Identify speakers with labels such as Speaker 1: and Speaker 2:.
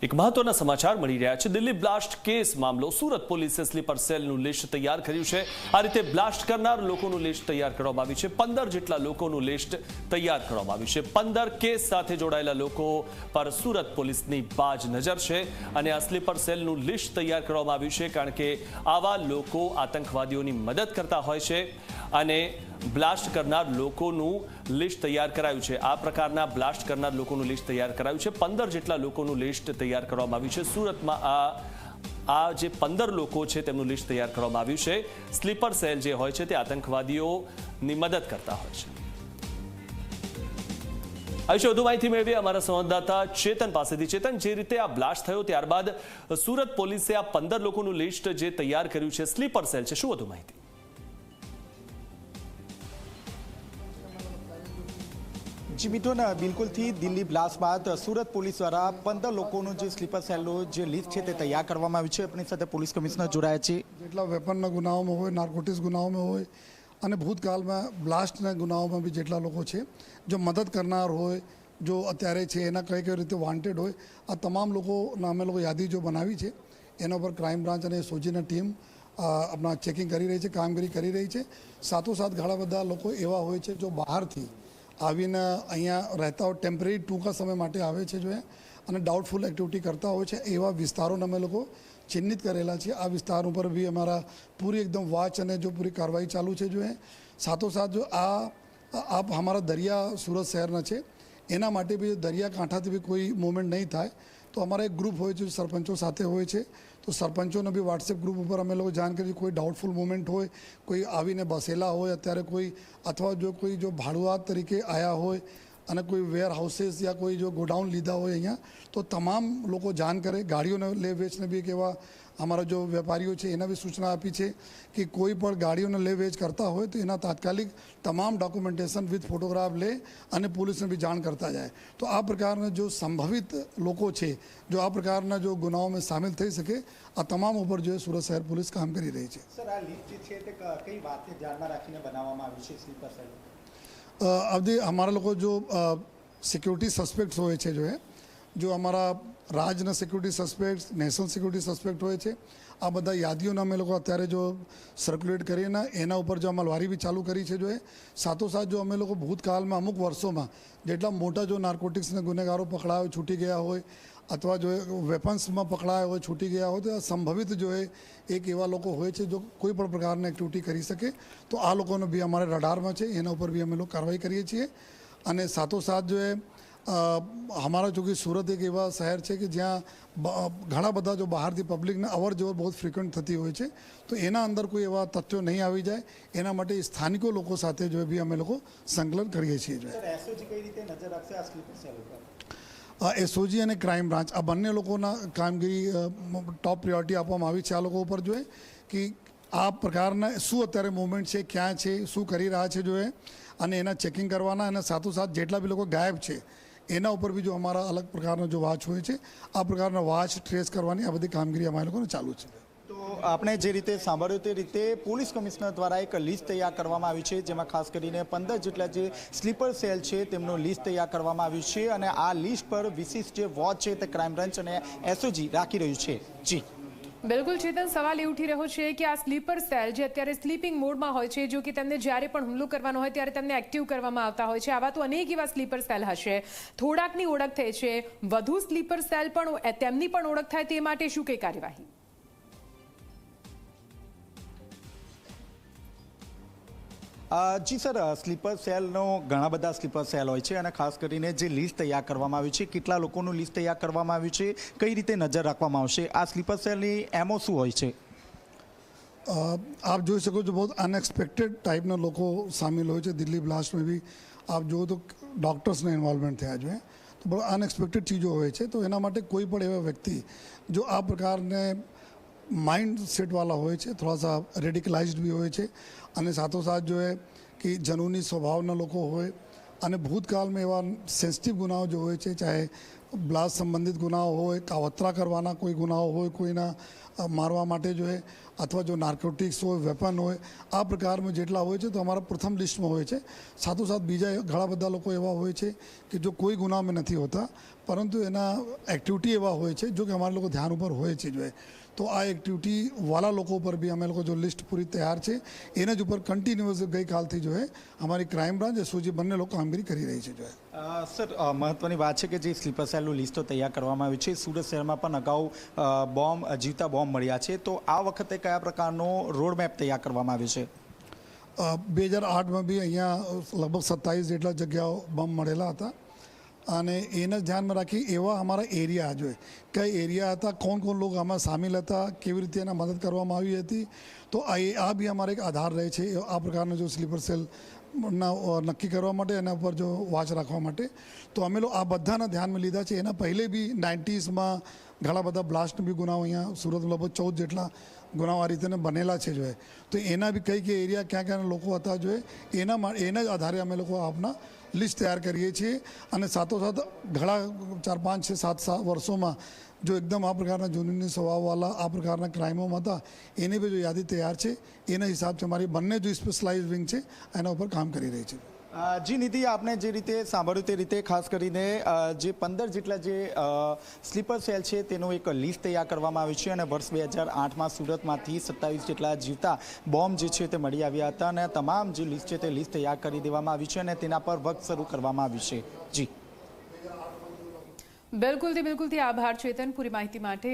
Speaker 1: એક મહત્વના સમાચાર મળી રહ્યા છે। દિલ્હી બ્લાસ્ટ કેસ મામલો। સુરત પોલીસે સ્લીપર સેલનું લિસ્ટ તૈયાર કર્યું છે। આ રીતે બ્લાસ્ટ કરનાર લોકોનું લિસ્ટ તૈયાર કરવામાં આવ્યું છે। 15 જેટલા લોકોનું લિસ્ટ તૈયાર કરવામાં આવ્યું છે। 15 કેસ સાથે જોડાયેલા લોકો પર સુરત પોલીસની બાજ નજર છે અને આ સ્લીપર સેલનું લિસ્ટ તૈયાર કરવામાં આવ્યું છે કારણ કે આવા લોકો આતંકવાદીઓની મદદ કરતા હોય છે અને બ્લાસ્ટ કરનાર લોકોનું લિસ્ટ તૈયાર કરાયું છે। આ પ્રકારના બ્લાસ્ટ કરનાર લોકોનું લિસ્ટ તૈયાર કરાયું છે। 15 જેટલા લોકોનું લિસ્ટ તૈયાર કરવામાં આવ્યું છે। સુરતમાં આ જે 15 લોકો છે તેમનું લિસ્ટ તૈયાર કરવામાં આવ્યું છે। સ્લીપર સેલ જે હોય છે તે આતંકવાદીઓની મદદ કરતા હોય છે। આ વિશે વધુ માહિતી મેળવીએ અમારા સંવાદદાતા ચેતન પાસેથી। ચેતન, જે રીતે આ બ્લાસ્ટ થયો ત્યારબાદ સુરત પોલીસે આ 15 લોકોનું લિસ્ટ જે તૈયાર કર્યું છે સ્લીપર સેલ છે, શું વધુ માહિતી?
Speaker 2: જી મિથુન, બિલકુલથી દિલ્હી બ્લાસ્ટ બાદ સુરત પોલીસ દ્વારા 15 લોકોનું જે સ્લીપર સેલનું જે લિસ્ટ છે તે તૈયાર કરવામાં આવ્યું છે। આપણી સાથે પોલીસ કમિશનર જોડાયા છે।
Speaker 3: જેટલા વેપનના ગુનાઓમાં હોય, નાર્કોટિક્સ ગુનાઓમાં હોય અને ભૂતકાળમાં બ્લાસ્ટના ગુનાઓમાં બી જેટલા લોકો છે, જો મદદ કરનાર હોય, જો અત્યારે છે એના કઈ રીતે વોન્ટેડ હોય, આ તમામ લોકોના અમે લોકો યાદી જો બનાવી છે એના ઉપર ક્રાઇમ બ્રાન્ચ અને એસઓજીના ટીમ આપણા ચેકિંગ કરી રહી છે, કામગીરી કરી રહી છે। સાથોસાથ ઘણા બધા લોકો એવા હોય છે જો બહારથી આવીને અહીંયા રહેતા હોય, ટેમ્પરરી ટૂંકા સમય માટે આવે છે જો અને ડાઉટફુલ એક્ટિવિટી કરતા હોય છે, એવા વિસ્તારોને અમે લોકો ચિહ્નિત કરેલા છે। આ વિસ્તાર ઉપર બી અમારા પૂરી એકદમ વોચ અને જો પૂરી કાર્યવાહી ચાલુ છે જો સાથોસાથ જો આ અમારા દરિયા સુરત શહેરના છે એના માટે બી દરિયાકાંઠાથી બી કોઈ મૂવમેન્ટ નહીં થાય તો અમારા એક ગ્રુપ હોય છે સરપંચો સાથે હોય છે, તો સરપંચોને બી વોટ્સએપ ગ્રુપ ઉપર અમે લોકો જાણ કરી કોઈ ડાઉટફુલ મૂવમેન્ટ હોય, કોઈ આવીને બસેલા હોય અત્યારે કોઈ, અથવા જો કોઈ જો ભાડુઆત તરીકે આવ્યા હોય અને કોઈ વેર હાઉસીસ યા કોઈ જો ગોડાઉન લીધા હોય અહીંયા, તો તમામ લોકો જાણ કરે। ગાડીઓને લે વેચને બી કેવા અમારા જો વેપારીઓ છે એના બી સૂચના આપી છે કે કોઈ પણ ગાડીઓને લે વેચ કરતા હોય તો એના તાત્કાલિક તમામ ડોક્યુમેન્ટેશન વિથ ફોટોગ્રાફ લે અને પોલીસને બી જાણ કરતા જાય। તો આ પ્રકારના જો સંભવિત લોકો છે, જો આ પ્રકારના જો ગુનાઓમાં સામેલ થઈ શકે, આ તમામ ઉપર જો સુરત શહેર પોલીસ કામ કરી રહી છે।
Speaker 2: સર, આ લિસ્ટ છે તે કઈ વાતને ધ્યાનમાં રાખીને બનાવવામાં આવ્યું છે સ્લીપર સેલ?
Speaker 3: अवधि हमारा लोग जो सिक्योरिटी सस्पेक्ट्स हो जो हमारा राज्य security suspects, national security suspect हो आ बधा यादीओं अमे लोग अत्यारे जो सर्क्युलेट करिए एना ऊपर जो अमलवारी भी चालू करी है जो साथोसाथ जो अमे लोग भूतकाल में अमुक वर्षों में जेटला मोटा जो नार्कोटिक्स ने गुनेगारों पकड़ाया छूटी गया हो अथवा जो वेपन्स में पकड़ाया हो छूटी गया हो, तो संभवित जो है एक एवा लोग हो जो कोई पण प्रकार ने एक्टिविटी करी सके तो आ लोगों ने भी हमारे रडार में है, एना ऊपर भी अमे लोग कार्रवाई करिए छीए। अने साथोसाथ जो है हमारा जो कि सूरत एक एवा शहर है कि ज्यां घણા બધા जो બહાર થી પબ્લિકને અવર જવર બહુ ફ્રીક્વન્ટ થતી હોય છે, તો એના અંદર કોઈ એવા તથ્યો નહીં આવી જાય એના માટે સ્થાનિકો લોકો સાથે જો બી અમે લોકો સંકલન કરીએ છીએ।
Speaker 2: એસઓજી કઈ રીતે નજર રાખશે આ સ્લીપર સેલ ઉપર?
Speaker 3: એસઓજી અને ક્રાઇમ બ્રાન્ચ આ બંને લોકોના કામગીરી ટોપ પ્રાયોરિટી આપવામાં આવી છે આ લોકો ઉપર જો કે આ પ્રકારના શું અત્યારે મૂવમેન્ટ છે, ક્યાં છે, શું કરી રહ્યા છે જો અને એના ચેકિંગ કરવાના અને સાથોસાથ જેટલા બી લોકો ગાયબ છે એના ઉપર બી જો અમારા અલગ પ્રકારનો જો વોચ હોય છે, આ પ્રકારના વોચ ટ્રેસ કરવાની આ બધી કામગીરી અમારા લોકોને ચાલુ છે।
Speaker 2: તો આપણે જે રીતે સાંભળ્યું તે રીતે પોલીસ કમિશનર દ્વારા એક લિસ્ટ તૈયાર કરવામાં આવી છે, જેમાં ખાસ કરીને 15 જેટલા જે સ્લીપર સેલ છે તેમનું લિસ્ટ તૈયાર કરવામાં આવ્યું છે અને આ લિસ્ટ પર વિશિષ્ટ જે વોચ છે તે ક્રાઇમ બ્રાન્ચ અને એસઓજી રાખી રહ્યું છે। જી
Speaker 4: બિલકુલ ચેતન, સવાલ એ ઉઠી રહ્યો છે કે આ સ્લીપર સેલ જે અત્યારે સ્લીપિંગ મોડમાં હોય છે, જો કે તેમને જ્યારે પણ હુમલો કરવાનો હોય ત્યારે તેમને એક્ટિવ કરવામાં આવતા હોય છે, આવા તો અનેક એવા સ્લીપર સેલ હશે, થોડાકની ઓળખ થઈ છે, વધુ સ્લીપર સેલ પણ તેમની પણ ઓળખ થાય તે માટે શું કઈ કાર્યવાહી?
Speaker 2: જી સર, સ્લીપર સેલનો ઘણા બધા સ્લીપર સેલ હોય છે અને ખાસ કરીને જે લિસ્ટ તૈયાર કરવામાં આવ્યું છે, કેટલા લોકોનું લિસ્ટ તૈયાર કરવામાં આવ્યું છે, કઈ રીતે નજર રાખવામાં આવશે, આ સ્લીપર સેલની એમઓ શું હોય છે?
Speaker 3: आप જોઈ શકો છો बहुत अनएक्सपेक्टेड टाइपના લોકો સામેલ હોય છે। દિલ્હી બ્લાસ્ટમાં બી આપ જુઓ તો ડૉક્ટર્સને ઇન્વોલ્વમેન્ટ થયા છે, તો બહુ અનએક્સપેક્ટેડ ચીજો હોય છે, તો એના માટે કોઈ પણ એવા વ્યક્તિ જો આ પ્રકારને माइंड सेट वाला हो थोड़ा सा रेडिकलाइज्ड भी हो साथोसाथ जो है कि जनूनी स्वभावना लोग हो भूतकाल में एवं सेंसिटिव गुनाओं जो हो चाहे ब्लास्ट संबंधित गुनाओं हो, कावतरा करवाना कोई गुनाओं हो, कोईना मारवा माटे जो है अथवा जो नार्कोटिक्स हो, वेपन हो, आ प्रकार में जेटला हो तो अमरा प्रथम लिस्ट में हो साथोसाथ बीजा घणा बधा लोग एवा हो कि जो कोई गुना में नहीं होता પરંતુ એના એક્ટિવિટી એવા હોય છે જો કે અમારા લોકો ધ્યાન ઉપર હોય છે જો તો આ એક્ટિવિટી વાળા લોકો પર બી અમે લોકો જો લિસ્ટ પૂરી તૈયાર છે એના જ ઉપર કન્ટિન્યુઅસ ગઈકાલથી જો અમારી ક્રાઇમ બ્રાન્ચ એસઓજી બંને લોકો કામગીરી કરી રહી છે જો
Speaker 2: સર મહત્વની વાત છે કે જે સ્લીપર સેલનું લિસ્ટો તૈયાર કરવામાં આવી છે સુરત શહેરમાં પણ અગાઉ જીવતા બોમ્બ મળ્યા છે તો આ વખતે કયા પ્રકારનો રોડ મેપ તૈયાર કરવામાં આવ્યો છે
Speaker 3: 2008માં બી અહીંયા લગભગ 27 જેટલા જગ્યાઓ બોમ્બ મળેલા હતા અને એને ધ્યાનમાં રાખી એવા અમારા એરિયા જોઈએ કઈ એરિયા હતા કોણ લોકો આમાં સામેલ હતા કેવી રીતે એને મદદ કરવામાં આવી હતી તો આ બી અમારે એક આધાર રહે છે આ પ્રકારનો જો સ્લીપર સેલ નક્કી કરવા માટે એના ઉપર જો વોચ રાખવા માટે તો અમે લોકો આ બધાના ધ્યાનમાં લીધા છે એના પહેલે બી 90sમાં ઘણા બધા બ્લાસ્ટ બી ગુનાઓ અહીંયા સુરત લગભગ 14 જેટલા ગુનાઓ આ રીતે બનેલા છે જોઈએ તો એના બી કઈ એરિયા ક્યાં લોકો હતા જોઈએ એના જ આધારે અમે લોકો આપના લિસ્ટ તૈયાર કરીએ છીએ અને સાથોસાથ ઘણા 4, 5, 6, 7 વર્ષોમાં જો એકદમ આ પ્રકારના જૂની સ્વભાવવાળા આ પ્રકારના ક્રાઇમોમાં હતા એની બી જો યાદી તૈયાર છે એના હિસાબથી અમારી બંને જો સ્પેશલાઇઝ વિંગ છે એના ઉપર કામ કરી રહી છે
Speaker 2: જી નિધિ આપને જે રીતે સાંભળ્યું તે રીતે ખાસ કરીને જે 15 જેટલા જે સ્લીપર સેલ છે તેનો એક લિસ્ટ તૈયાર કરવામાં આવી છે અને વર્ષ 2008માં સુરતમાંથી 27 જેટલા જીવતા બોમ્બ જે છે તે મળી આવ્યા હતા અને તમામ જે લિસ્ટ છે તે લિસ્ટ તૈયાર કરી દેવામાં આવી છે અને તેના પર વર્ક શરૂ કરવામાં આવ્યું છે જી
Speaker 4: બિલકુલથી આભાર ચેતન પૂરી માહિતી માટે.